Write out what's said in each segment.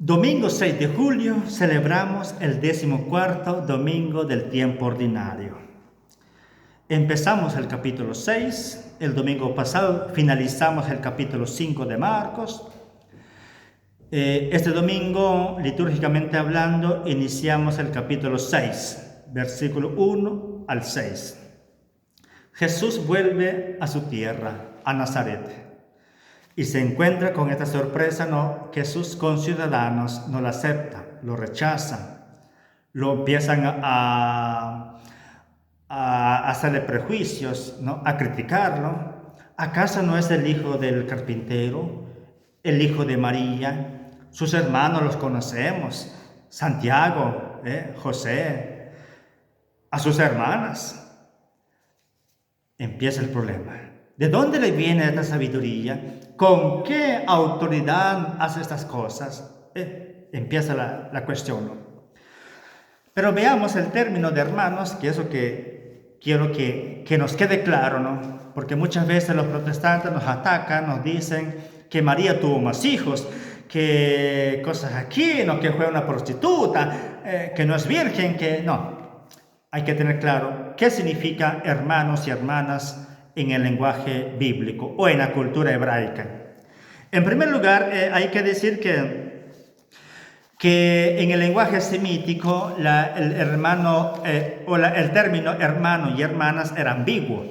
Domingo 6 de julio celebramos el 14º domingo del tiempo ordinario. Empezamos el capítulo 6, el domingo pasado finalizamos el capítulo 5 de Marcos. Este domingo, litúrgicamente hablando, iniciamos el capítulo 6, versículo 1 al 6. Jesús vuelve a su tierra, a Nazaret. Y se encuentra con esta sorpresa, que sus conciudadanos no la aceptan, lo rechazan, lo empiezan a hacerle prejuicios, a criticarlo. ¿Acaso no es el hijo del carpintero, el hijo de María? Sus hermanos los conocemos, Santiago, José, a sus hermanas. Empieza el problema. ¿De dónde le viene esta sabiduría? ¿Con qué autoridad hace estas cosas? Empieza la cuestión. Pero veamos el término de hermanos, que es lo que quiero que nos quede claro, ¿no? Porque muchas veces los protestantes nos atacan, nos dicen que María tuvo más hijos, que cosas aquí, ¿no? Que fue una prostituta, que no es virgen, que no. Hay que tener claro qué significa hermanos y hermanas en el lenguaje bíblico o en la cultura hebraica. En primer lugar, hay que decir que en el lenguaje semítico el término hermano y hermanas era ambiguo.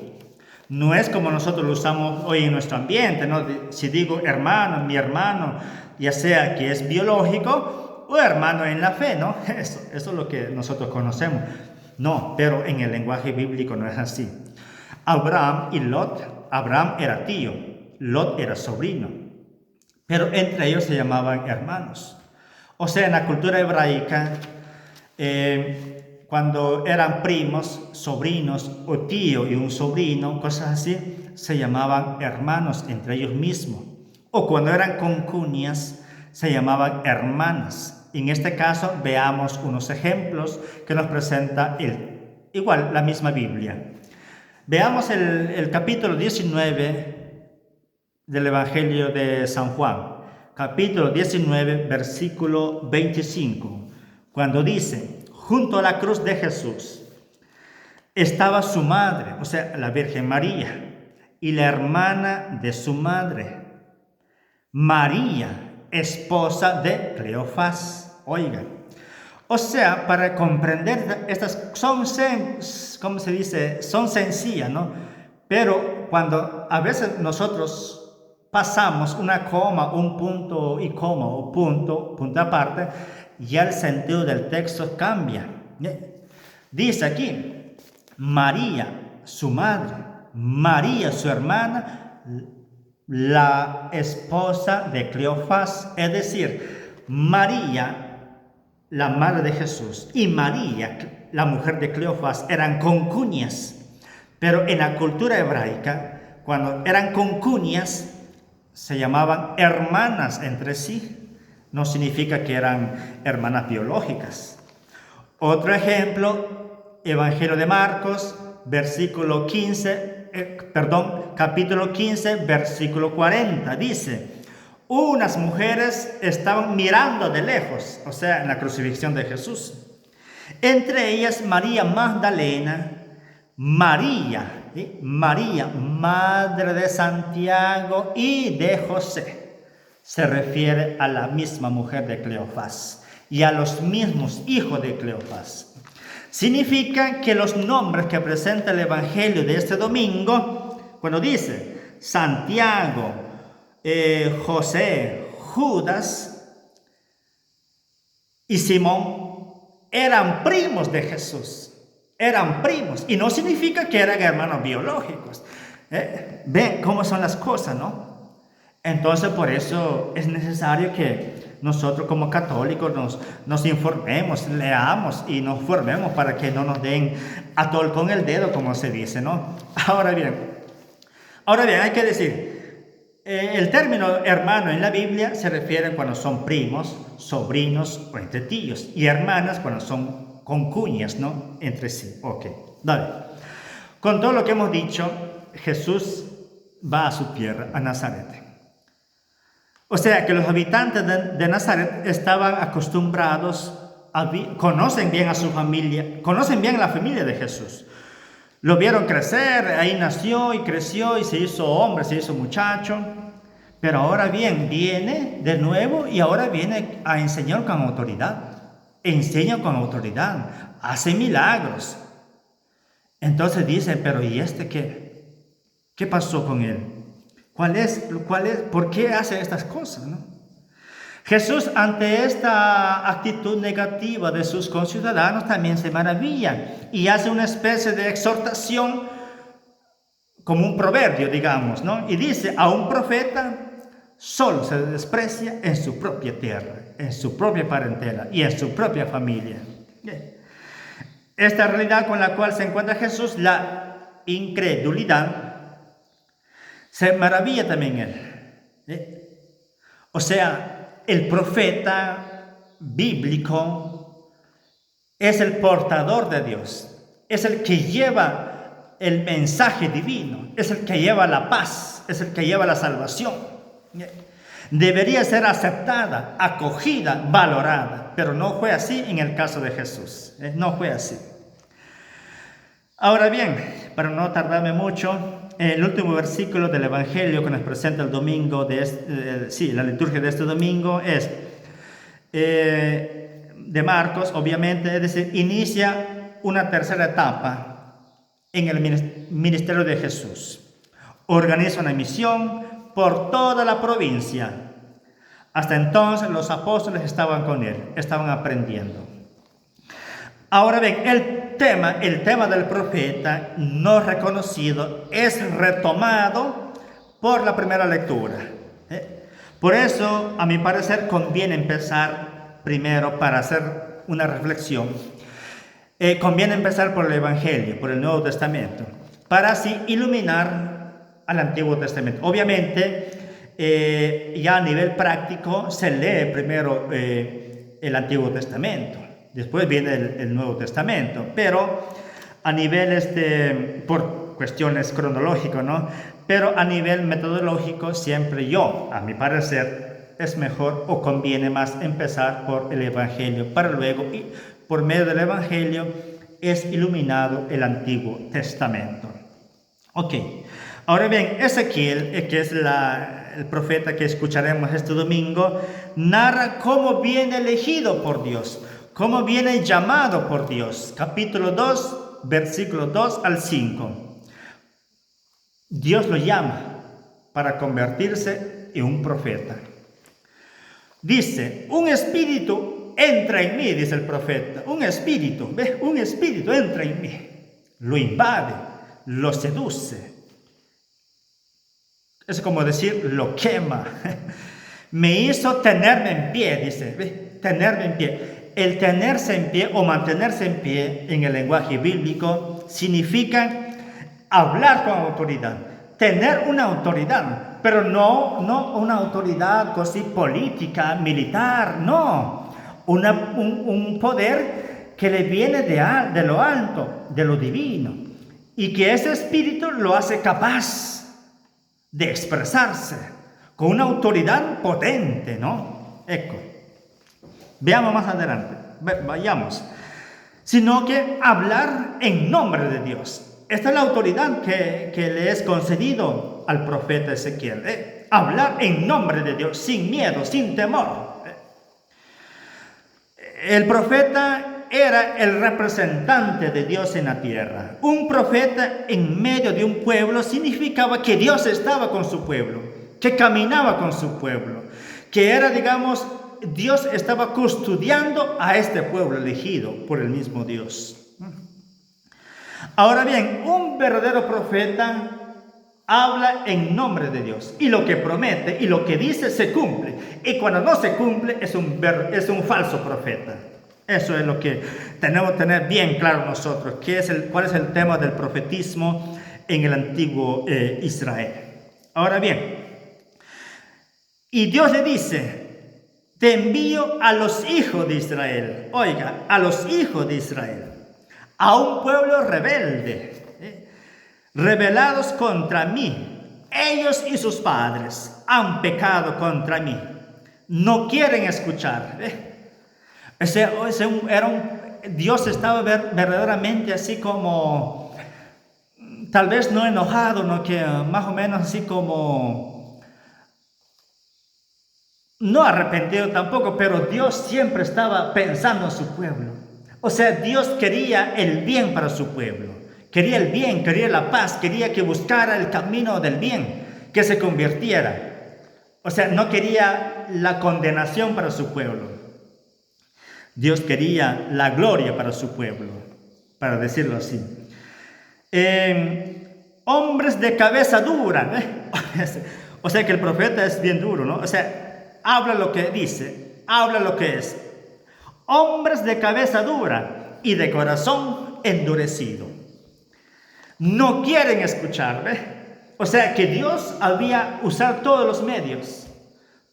No es como nosotros lo usamos hoy en nuestro ambiente, ¿no? Si digo hermano, mi hermano, ya sea que es biológico o hermano en la fe, ¿no? Eso es lo que nosotros conocemos. No, pero en el lenguaje bíblico no es así. Abraham y Lot, Abraham era tío, Lot era sobrino, pero entre ellos se llamaban hermanos. O sea, en la cultura hebraica, cuando eran primos, sobrinos, o tío y un sobrino, cosas así, se llamaban hermanos entre ellos mismos. O cuando eran concuñas, se llamaban hermanas. En este caso, veamos unos ejemplos que nos presenta igual la misma Biblia. Veamos el capítulo 19 del Evangelio de San Juan. Capítulo 19, versículo 25. Cuando dice, junto a la cruz de Jesús estaba su madre, o sea, la Virgen María, y la hermana de su madre, María, esposa de Cleofás. Oigan. O sea, para comprender estas son sencillas, ¿no? Pero cuando a veces nosotros pasamos una coma, un punto y coma, o punto aparte, ya el sentido del texto cambia. Dice aquí, María, su madre, María, su hermana, la esposa de Cleofás, es decir, María, la madre de Jesús, y María, la mujer de Cleofás, eran concuñas. Pero en la cultura hebraica, cuando eran concuñas, se llamaban hermanas entre sí. No significa que eran hermanas biológicas. Otro ejemplo, Evangelio de Marcos, capítulo 15, versículo 40, dice: unas mujeres estaban mirando de lejos, o sea, en la crucifixión de Jesús. Entre ellas María Magdalena, María, madre de Santiago y de José. Se refiere a la misma mujer de Cleofás y a los mismos hijos de Cleofás. Significa que los nombres que presenta el Evangelio de este domingo, cuando dice Santiago, José, Judas y Simón, eran primos de Jesús. Eran primos. Y no significa que eran hermanos biológicos. Ven cómo son las cosas, ¿no? Entonces, por eso es necesario que nosotros como católicos nos informemos, leamos y nos formemos para que no nos den atol con el dedo, como se dice, ¿no? Ahora bien, hay que decir, el término hermano en la Biblia se refiere cuando son primos, sobrinos o entre tíos, y hermanas cuando son concuñas, ¿no? Entre sí. Ok, dale. Con todo lo que hemos dicho, Jesús va a su tierra, a Nazaret. O sea que los habitantes de Nazaret estaban acostumbrados, conocen bien a su familia, conocen bien a la familia de Jesús. Lo vieron crecer, ahí nació y creció y se hizo hombre, se hizo muchacho. Pero ahora bien, viene de nuevo y ahora viene a enseñar con autoridad. Enseña con autoridad, hace milagros. Entonces dicen, pero ¿y este qué? ¿Qué pasó con él? ¿Por qué hace estas cosas, no? Jesús, ante esta actitud negativa de sus conciudadanos, también se maravilla y hace una especie de exhortación, como un proverbio, digamos, ¿no? Y dice, a un profeta solo se desprecia en su propia tierra, en su propia parentela y en su propia familia. Esta realidad con la cual se encuentra Jesús, la incredulidad, se maravilla también él. O sea, el profeta bíblico es el portador de Dios, es el que lleva el mensaje divino, es el que lleva la paz, es el que lleva la salvación. Debería ser aceptada, acogida, valorada, pero no fue así en el caso de Jesús. No fue así. Ahora bien, para no tardarme mucho, el último versículo del Evangelio que nos presenta el domingo, la liturgia de este domingo es de Marcos, obviamente, es decir, inicia una tercera etapa en el ministerio de Jesús. Organiza una misión por toda la provincia. Hasta entonces los apóstoles estaban con él, estaban aprendiendo. Ahora bien, el tema del profeta no reconocido es retomado por la primera lectura. Por eso, a mi parecer, conviene empezar primero para hacer una reflexión. Conviene empezar por el Evangelio, por el Nuevo Testamento, para así iluminar al Antiguo Testamento. Obviamente, ya a nivel práctico, se lee primero el Antiguo Testamento. Después viene el Nuevo Testamento, pero a nivel, por cuestiones cronológicas, ¿no? Pero a nivel metodológico, siempre a mi parecer, es mejor o conviene más empezar por el Evangelio, para luego, por medio del Evangelio, es iluminado el Antiguo Testamento. Ok, ahora bien, Ezequiel, que es el profeta que escucharemos este domingo, narra cómo viene elegido por Dios, cómo viene llamado por Dios. Capítulo 2, versículo 2 al 5. Dios lo llama para convertirse en un profeta. Dice, un espíritu entra en mí, dice el profeta. Un espíritu entra en mí. Lo invade, lo seduce. Es como decir, lo quema. Me hizo tenerme en pie, dice, tenerme en pie. El tenerse en pie o mantenerse en pie en el lenguaje bíblico significa hablar con autoridad, tener una autoridad, pero no una autoridad así política, militar, no. Un poder que le viene de lo alto, de lo divino, y que ese espíritu lo hace capaz de expresarse con una autoridad potente, ¿no? Veamos más adelante, vayamos. Sino que hablar en nombre de Dios. Esta es la autoridad que le es concedido al profeta Ezequiel. Hablar en nombre de Dios, sin miedo, sin temor. El profeta era el representante de Dios en la tierra. Un profeta en medio de un pueblo significaba que Dios estaba con su pueblo, que caminaba con su pueblo, que era, digamos, Dios estaba custodiando a este pueblo elegido por el mismo Dios. Ahora bien, un verdadero profeta habla en nombre de Dios, y lo que promete y lo que dice se cumple, y cuando no se cumple es un falso profeta. Eso es lo que tenemos que tener bien claro nosotros, cuál es el tema del profetismo en el antiguo Israel. Ahora bien, y Dios le dice, te envío a los hijos de Israel. Oiga, a los hijos de Israel. A un pueblo rebelde. Rebelados contra mí. ellos y sus padres han pecado contra mí. No quieren escuchar. Dios estaba verdaderamente así como, tal vez no enojado, no, que más o menos así como, no arrepentido tampoco, pero Dios siempre estaba pensando en su pueblo. O sea, Dios quería el bien para su pueblo. Quería el bien, quería la paz, quería que buscara el camino del bien, que se convirtiera. O sea, no quería la condenación para su pueblo. Dios quería la gloria para su pueblo, para decirlo así. Hombres de cabeza dura, o sea que el profeta es bien duro, ¿no? O sea, habla lo que dice, habla lo que es. Hombres de cabeza dura y de corazón endurecido. No quieren escuchar, O sea que Dios había usado todos los medios,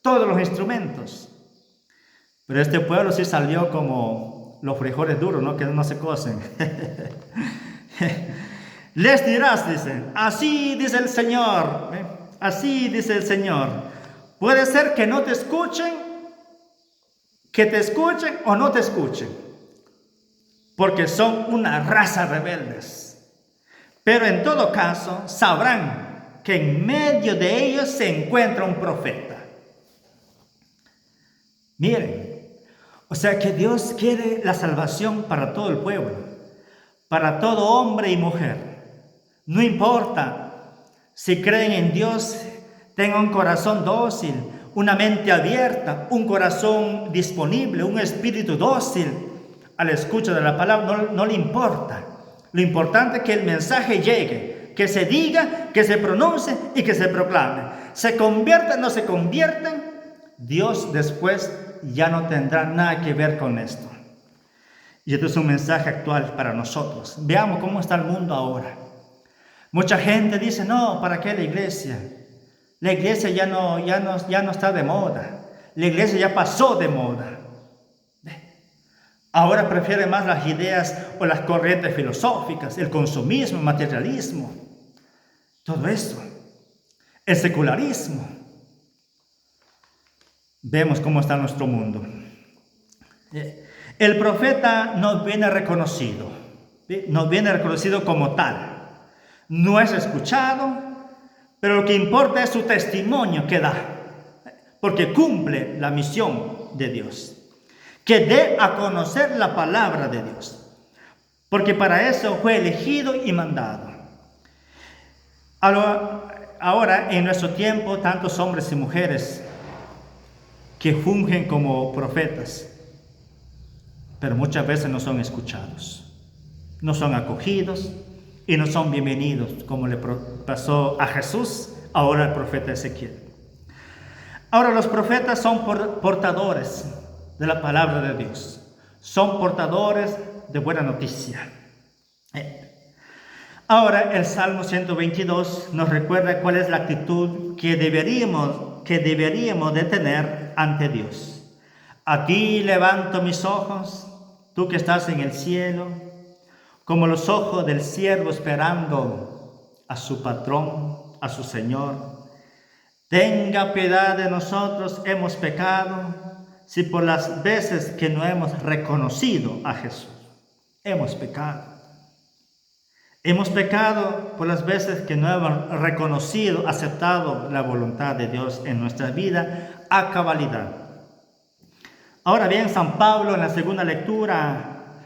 todos los instrumentos. Pero este pueblo sí salió como los frijoles duros, ¿no? Que no se cocen. Les dirás, dicen, así dice el Señor, así dice el Señor. Puede ser que no te escuchen, que te escuchen o no te escuchen, porque son una raza rebeldes. Pero en todo caso, sabrán que en medio de ellos se encuentra un profeta. Miren, o sea que Dios quiere la salvación para todo el pueblo, para todo hombre y mujer. No importa si creen en Dios, tengan un corazón dócil, una mente abierta, un corazón disponible, un espíritu dócil a la escucha de la palabra, no le importa. Lo importante es que el mensaje llegue, que se diga, que se pronuncie y que se proclame. Se conviertan o no se conviertan, Dios después ya no tendrá nada que ver con esto. Y esto es un mensaje actual para nosotros. Veamos cómo está el mundo ahora. Mucha gente dice, no, ¿para qué la iglesia? La iglesia ya no está de moda. La iglesia ya pasó de moda. Ahora prefiere más las ideas o las corrientes filosóficas, el consumismo, el materialismo, todo eso, el secularismo. Vemos cómo está nuestro mundo. El profeta no viene reconocido, no viene reconocido como tal. No es escuchado, pero lo que importa es su testimonio que da, porque cumple la misión de Dios. Que dé a conocer la palabra de Dios, porque para eso fue elegido y mandado. Ahora, en nuestro tiempo, tantos hombres y mujeres que fungen como profetas, pero muchas veces no son escuchados, no son acogidos y no son bienvenidos, como le pasó a Jesús, ahora al profeta Ezequiel. Ahora, los profetas son portadores de la palabra de Dios. Son portadores de buena noticia. Ahora el Salmo 122 nos recuerda cuál es la actitud que deberíamos de tener ante Dios. A ti levanto mis ojos, tú que estás en el cielo, como los ojos del siervo esperando a su patrón, a su Señor. Tenga piedad de nosotros, hemos pecado. Si por las veces que no hemos reconocido a Jesús, hemos pecado. Hemos pecado por las veces que no hemos reconocido, aceptado la voluntad de Dios en nuestra vida a cabalidad. Ahora bien, San Pablo en la segunda lectura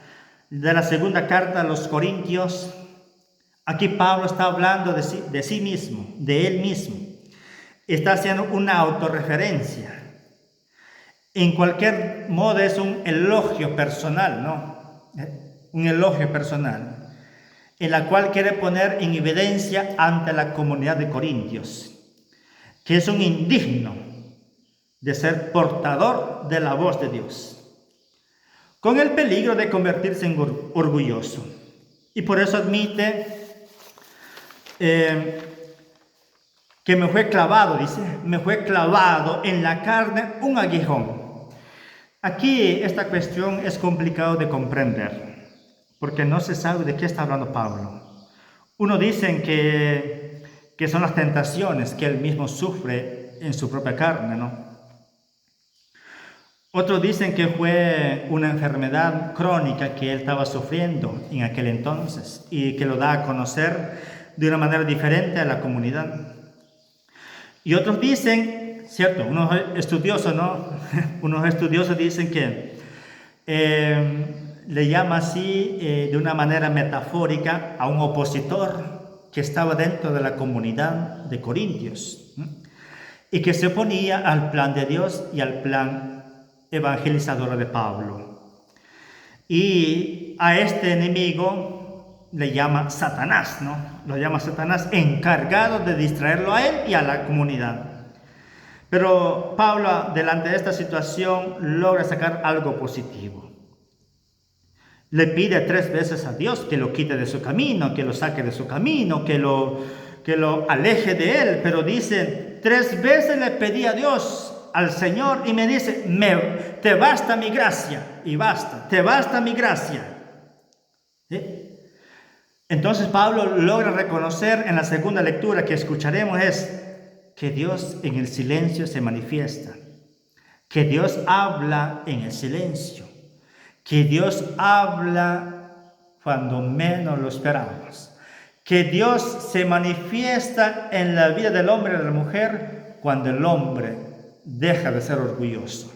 de la segunda carta a los Corintios, aquí Pablo está hablando de sí mismo, de él mismo. Está haciendo una autorreferencia. En cualquier modo es un elogio personal, ¿no? Un elogio personal, en la cual quiere poner en evidencia ante la comunidad de Corintios, que es un indigno de ser portador de la voz de Dios, con el peligro de convertirse en orgulloso. Y por eso admite que me fue clavado, dice, me fue clavado en la carne un aguijón. Aquí esta cuestión es complicado de comprender, porque no se sabe de qué está hablando Pablo. Uno dice que que son las tentaciones que él mismo sufre en su propia carne, ¿no? Otros dicen que fue una enfermedad crónica que él estaba sufriendo en aquel entonces y que lo da a conocer de una manera diferente a la comunidad. Y otros dicen, cierto, unos estudiosos, ¿no? Unos estudiosos dicen que le llama así de una manera metafórica a un opositor que estaba dentro de la comunidad de Corintios, ¿no? Y que se oponía al plan de Dios y al plan evangelizador de Pablo. Y a este enemigo le llama Satanás, ¿no? Lo llama Satanás, encargado de distraerlo a él y a la comunidad. Pero Pablo, delante de esta situación, logra sacar algo positivo. Le pide 3 veces a Dios que lo quite de su camino, que lo saque de su camino, que lo aleje de él. Pero dice, 3 veces le pedí a Dios, al Señor, y me dice, te basta mi gracia, y basta, te basta mi gracia. ¿Sí? Entonces Pablo logra reconocer en la segunda lectura que escucharemos es que Dios en el silencio se manifiesta, que Dios habla en el silencio, que Dios habla cuando menos lo esperamos, que Dios se manifiesta en la vida del hombre y de la mujer cuando el hombre deja de ser orgulloso.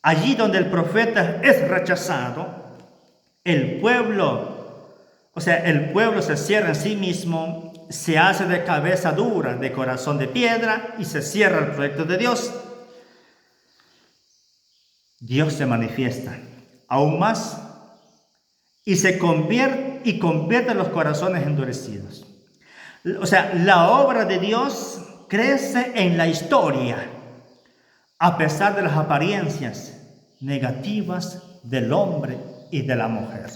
Allí donde el profeta es rechazado, el pueblo se cierra en sí mismo, se hace de cabeza dura, de corazón de piedra y se cierra el proyecto de Dios. Dios se manifiesta aún más y convierte los corazones endurecidos. O sea, la obra de Dios crece en la historia, a pesar de las apariencias negativas del hombre y de la mujer.